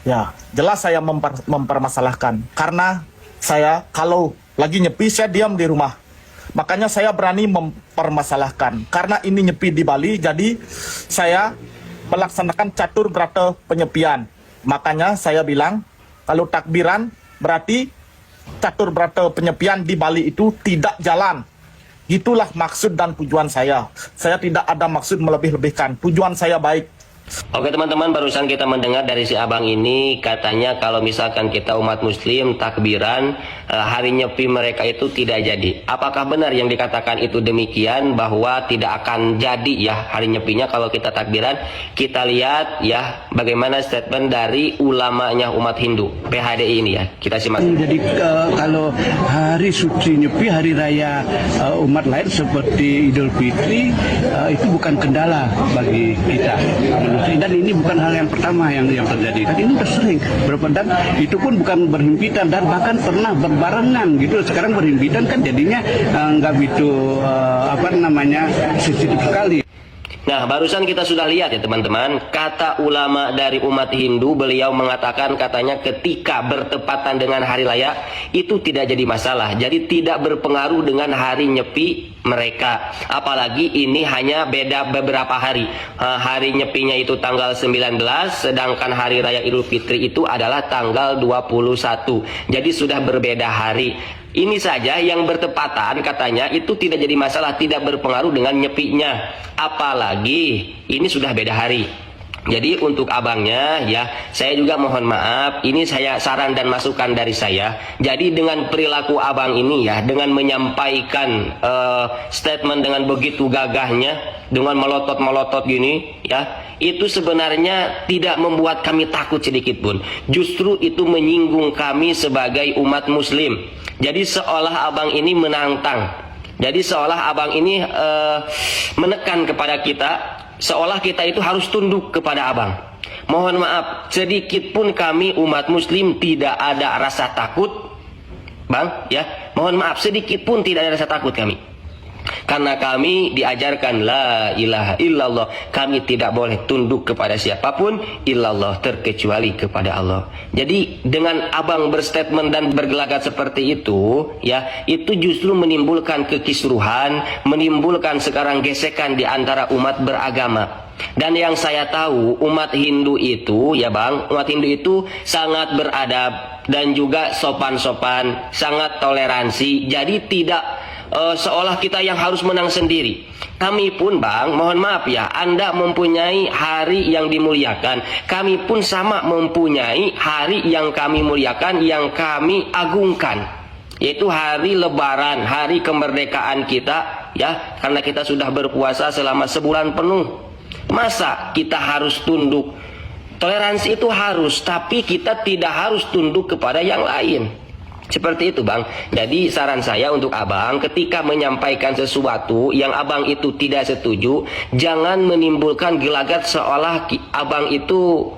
Ya, jelas saya mempermasalahkan. Karena saya kalau lagi nyepi, saya diam di rumah. Makanya saya berani mempermasalahkan. Karena ini nyepi di Bali, jadi saya melaksanakan catur berata penyepian. Makanya saya bilang, kalau takbiran berarti catur berata penyepian di Bali itu tidak jalan. Itulah maksud dan tujuan saya. Saya tidak ada maksud melebih-lebihkan. Tujuan saya baik. Oke teman-teman, barusan kita mendengar dari si abang ini, katanya kalau misalkan kita umat muslim takbiran, hari nyepi mereka itu tidak jadi. Apakah benar yang dikatakan itu demikian, bahwa tidak akan jadi ya hari nyepinya kalau kita takbiran? Kita lihat ya bagaimana statement dari ulamanya umat Hindu, PHDI ini ya. Kita simak. Jadi kalau hari suci nyepi, hari raya umat lain seperti Idul Fitri, itu bukan kendala bagi kita. Dan ini bukan hal yang pertama yang terjadi. Tadi ini sudah sering dan itu pun bukan berhimpitan dan bahkan pernah berbarengan gitu. Sekarang berhimpitan kan jadinya nggak begitu sensitif sekali. Nah, barusan kita sudah lihat ya teman-teman, kata ulama dari umat Hindu, beliau mengatakan katanya ketika bertepatan dengan hari raya itu tidak jadi masalah. Jadi tidak berpengaruh dengan hari nyepi mereka. Apalagi ini hanya beda beberapa hari. Hari nyepinya itu tanggal 19, sedangkan hari raya Idul Fitri itu adalah tanggal 21. Jadi sudah berbeda hari. Ini saja yang bertepatan katanya itu tidak jadi masalah, tidak berpengaruh dengan nyepinya. Apalagi ini sudah beda hari. Jadi untuk abangnya ya, saya juga mohon maaf, ini saya saran dan masukan dari saya. Jadi dengan perilaku abang ini ya, dengan menyampaikan statement dengan begitu gagahnya, dengan melotot-melotot gini ya, itu sebenarnya tidak membuat kami takut sedikit pun. Justru itu menyinggung kami sebagai umat muslim. Jadi seolah abang ini menantang. Jadi seolah abang ini menekan kepada kita, seolah kita itu harus tunduk kepada abang. Mohon maaf, sedikit pun kami umat muslim tidak ada rasa takut, bang ya. Mohon maaf, sedikit pun tidak ada rasa takut kami. Karena kami diajarkan la ilaha illallah, kami tidak boleh tunduk kepada siapapun illallah, terkecuali kepada Allah. Jadi dengan abang berstatement dan bergelagat seperti itu ya, itu justru menimbulkan kekisruhan, menimbulkan sekarang gesekan di antara umat beragama. Dan yang saya tahu umat Hindu itu ya bang, umat Hindu itu sangat beradab dan juga sopan-sopan, sangat toleransi. Jadi tidak seolah kita yang harus menang sendiri. Kami pun bang, mohon maaf ya, Anda mempunyai hari yang dimuliakan, kami pun sama mempunyai hari yang kami muliakan, yang kami agungkan, yaitu hari Lebaran, hari kemerdekaan kita ya, karena kita sudah berpuasa selama sebulan penuh. Masa kita harus tunduk? Toleransi itu harus, tapi kita tidak harus tunduk kepada yang lain. Seperti itu bang. Jadi saran saya untuk abang, ketika menyampaikan sesuatu yang abang itu tidak setuju, jangan menimbulkan gelagat seolah abang itu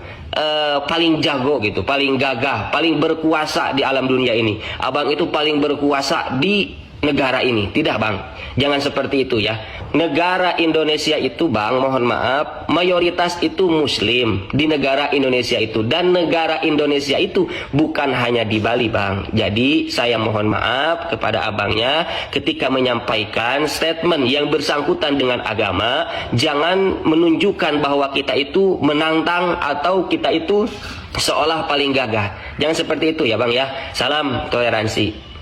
paling jago gitu, paling gagah, paling berkuasa di alam dunia ini. Abang itu paling berkuasa di negara ini. Tidak bang, jangan seperti itu ya. Negara Indonesia itu bang, mohon maaf, mayoritas itu muslim di negara Indonesia itu. Dan negara Indonesia itu bukan hanya di Bali bang. Jadi saya mohon maaf kepada abangnya, ketika menyampaikan statement yang bersangkutan dengan agama, jangan menunjukkan bahwa kita itu menantang atau kita itu seolah paling gagah. Jangan seperti itu ya bang ya. Salam toleransi.